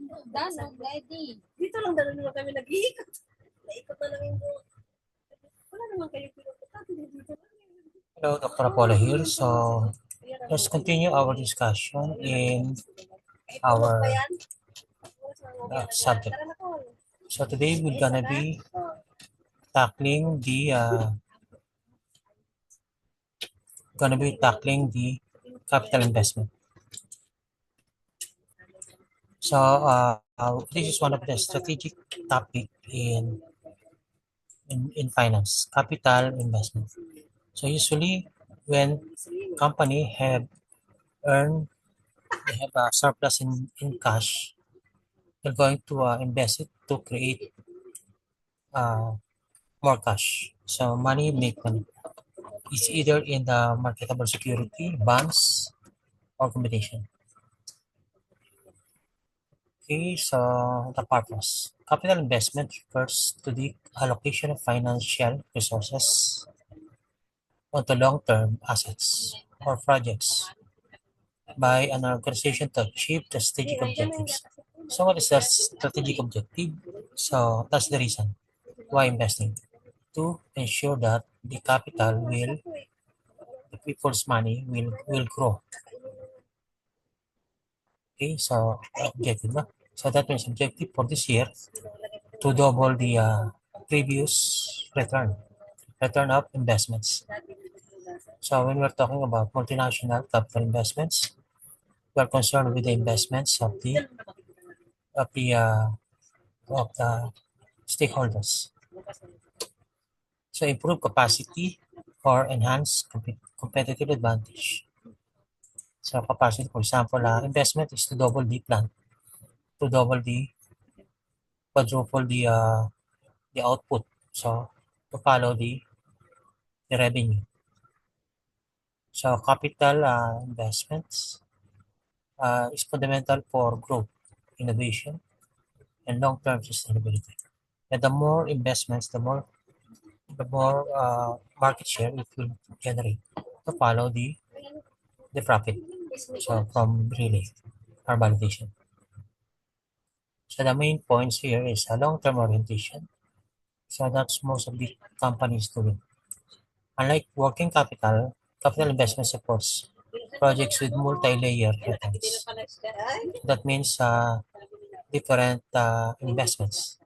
Danog, ready. Dito lang naman kami nag-iikot. Naikot na lang yung buong. Wala naman kayo pinupunta. Dito lang. Hello, Dr. Apollo here. So, let's continue our discussion in our subject. So today we're gonna be tackling the capital investment. So this is one of the strategic topic in finance, capital investment. So usually when company have a surplus in cash, they're going to invest it to create more cash. So money make money. It's either in the marketable security, bonds, or combination. Okay, so the purpose. Capital investment refers to the allocation of financial resources onto long-term assets or projects by an organization to achieve the strategic objectives. So what is the strategic objective? So that's the reason why investing. To ensure that the capital will, the people's money will grow. Okay, so objective na. So that means objective for this year to double the previous return of investments. So when we're talking about multinational capital investments, we're concerned with the investments of the uh, of the stakeholders. So improve capacity or enhance competitive advantage. So capacity, for example, investment is to double the plant, to double the quadruple the output. So to follow the revenue. So capital investments is fundamental for growth, innovation, and long-term sustainability. And the more investments, the more market share it will generate to follow the profit. So from relay or validation. So the main points here is a long-term orientation. So that's most of the companies doing. Unlike working capital, capital investment supports projects with multi-layer returns. That means different investments,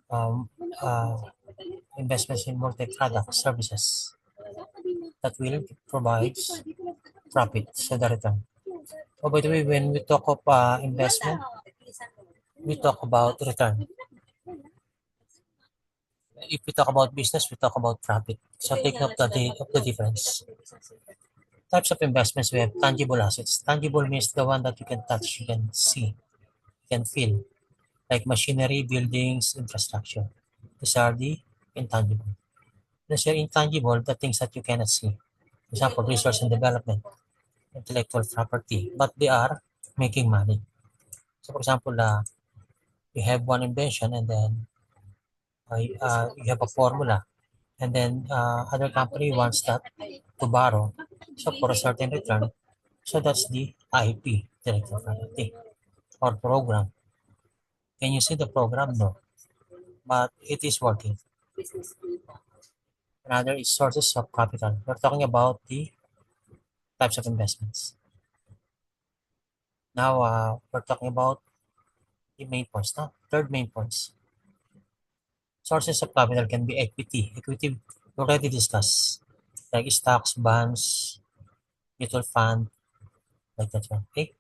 um, uh, investments in multi-product services that will provide profit so the return. Oh, by the way, when we talk of investment, we talk about return. If we talk about business, we talk about profit. So take note of the difference. Types of investments, we have tangible assets. Tangible means the one that you can touch, you can see, you can feel, like machinery, buildings, infrastructure. These are the intangible. These are intangible, the things that you cannot see. For example, research and development, intellectual property, but they are making money. So for example, you have one invention and then you have a formula and then other company wants that to borrow. So for a certain return, so that's the IP, intellectual property, or program. Can you see the program? No, but it is working. Another is sources of capital. We're talking about the types of investments. Now we're talking about the main points. Now, third main points. Sources of capital can be equity. Equity we already discussed, like stocks, bonds, mutual fund, like that one. Okay.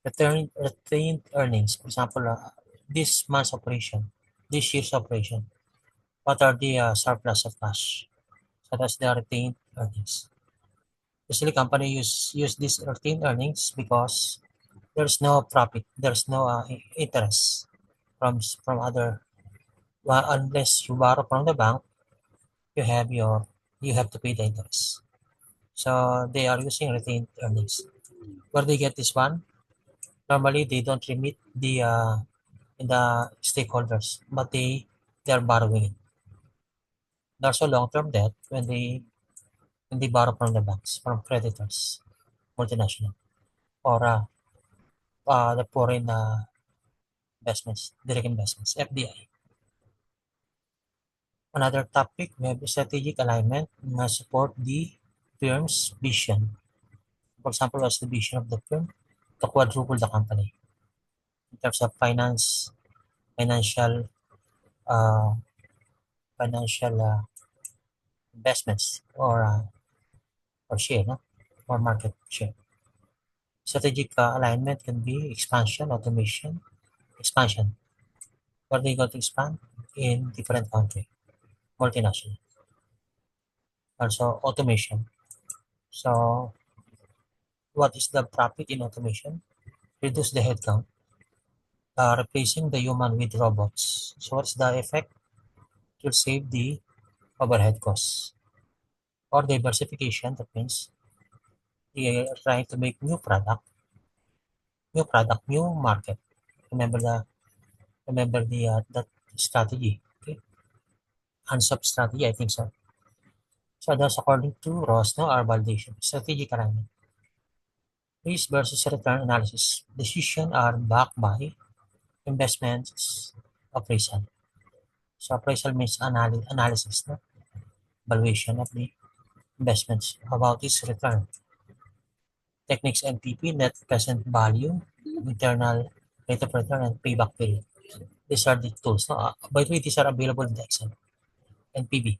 Retained earnings. For example, this month's operation, this year's operation. What are the surplus of cash? So that's the retained earnings. Usually, company use these retained earnings because there's no profit, there's no interest from other. Well, unless you borrow from the bank, you have your you have to pay the interest. So they are using retained earnings. Where they get this one? Normally they don't remit the stakeholders, but they are borrowing it. There's a long-term debt when they borrow from the banks, from creditors, multinational, or the foreign investments, direct investments, FDI. Another topic, we have strategic alignment na support the firm's vision. For example, what's the vision of the firm? To quadruple the company in terms of financial, uh, financial investments or share, no? Or market share. Strategic alignment can be expansion, automation, expansion. Where they got to expand in different country, multinational. Also automation. So what is the profit in automation? Reduce the headcount, replacing the human with robots. So what's the effect? It will save the overhead costs. Or diversification, that means they are trying to make new market. Remember the that strategy. Okay, hands-up strategy, I think so. So that's according to Ross, no, our validation, strategic alignment. Risk versus return analysis. Decisions are backed by investments appraisal. So appraisal means analysis, no? Valuation of the investments about its return. Techniques NPV, net present value, internal rate of return, and payback period. These are the tools. No? By the way, these are available in the Excel. NPV.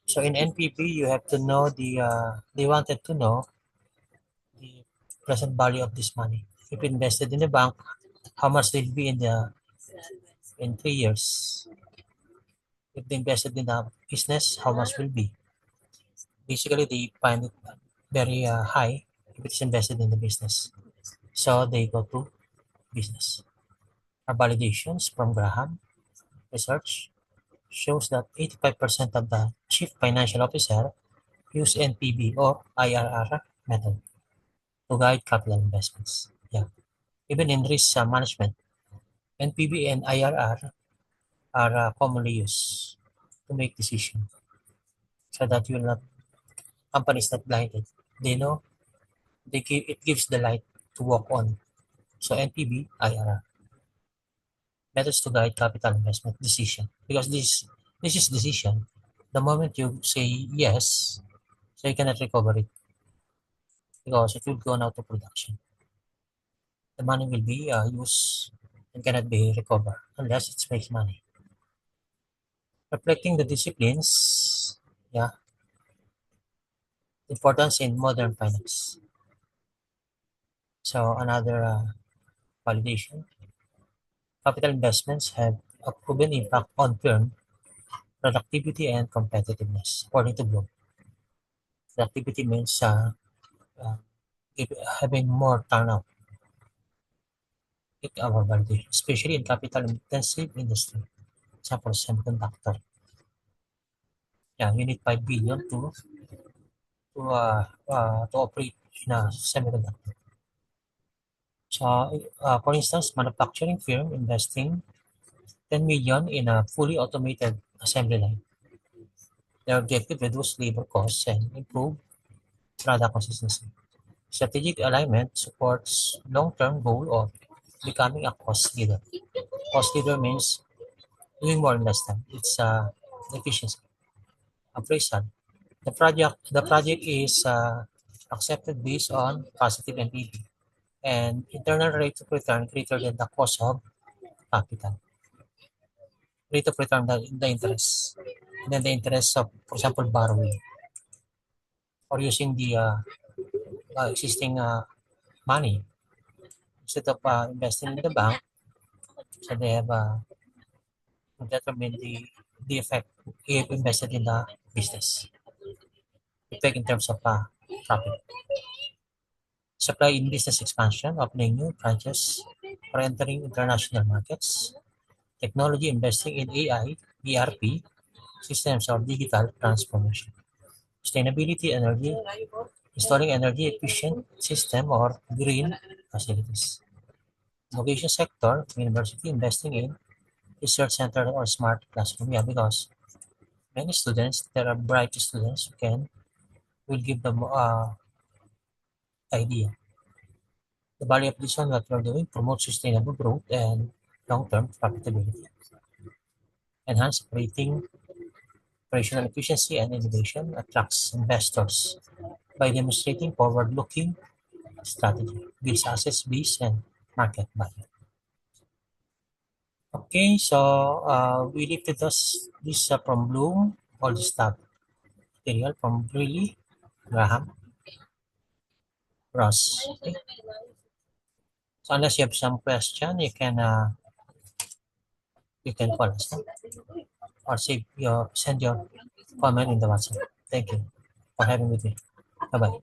So in NPV, you have to know they wanted to know the present value of this money. If invested in the bank, how much will be in 3 years? If they invested in a business, how much will be? Basically, they find it very high if it's invested in the business. So they go to business. Our validations from Graham research shows that 85% of the chief financial officer use NPV or IRR method to guide capital investments. Yeah. Even in risk management, NPV and IRR are commonly used to make decisions so that you will not company is not blinded. They know it gives the light to walk on. So NPV, IRR, methods to guide capital investment decision. Because this is decision. The moment you say yes, so you cannot recover it because it will go now to production. The money will be used and cannot be recovered unless it makes money. Reflecting the disciplines, yeah, importance in modern finance. So another validation. Capital investments have a proven impact on firm productivity and competitiveness, according to Bloom. Productivity means uh, having more turnout in our validation, especially in capital-intensive industry, example semiconductor. Yeah, you need 5 billion to operate in a semiconductor. So, for instance, manufacturing firm investing 10 million in a fully automated assembly line. Their objective reduce labor costs and improve product consistency. Strategic alignment supports long-term goal of becoming a cost leader. Cost leader means doing more in less time. It's efficiency. Appraisal. The project is accepted based on positive NPV and internal rate of return greater than the cost of capital. Rate of return, the interest. And then the interest of, for example, borrowing or using the existing money instead of investing in the bank. So they have determined the effect if invested in the business. Effect in terms of profit. Supply in business expansion, opening new branches or entering international markets. Technology investing in AI, ERP, systems of digital transformation. Sustainability energy, installing energy efficient system or green facilities. Innovation sector, university investing in research center or smart classroom. Yeah, because many students, there are bright students will give them idea The value of this one, what we're doing, promote sustainable growth and long-term profitability. Enhance operational efficiency and innovation, attracts investors by demonstrating forward-looking strategy, builds assets base and market value. Okay, so we lifted this from Bloom, all this stuff material from Greeley, Graham, Ross. Okay. So unless you have some question, you can call us, no? Or send your comment in the WhatsApp. Thank you for having with me. Bye bye.